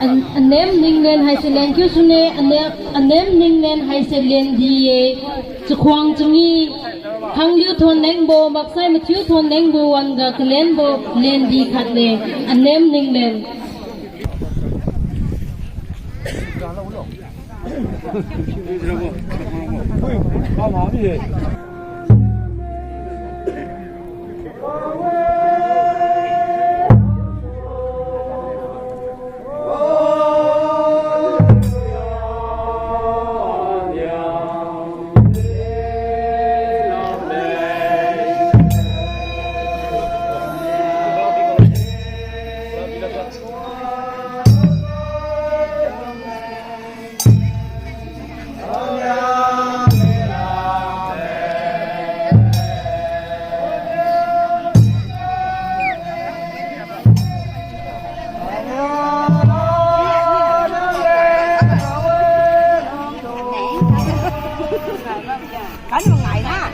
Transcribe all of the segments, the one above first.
anh ném ninh lên hay sẽ lên kêu xuống nè anh ném ninh lên hay sẽ lên đi chụp khoang chung đi hàng liu thôn ném bò mặc sai mà thiếu thôn ném bò anh gặp cái lên bò lên đi khát lên anh ném ninh lên Cả một ngày đó.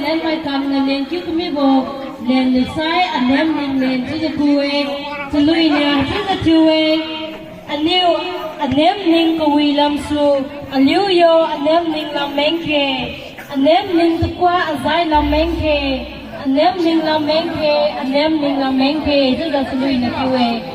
nén mai cầm người lên kêu cái mi bồ lên lịch sai anh em mình lên chứ cái cùi chứ lui nhà chứ cái cùi anh em mình cùi làm su anh liu yo anh em mình làm mèn kề anh em mình tự qua anh giải làm mèn kề anh em mình làm mèn kề anh em mình làm mèn kề chứ cái lui nhà cùi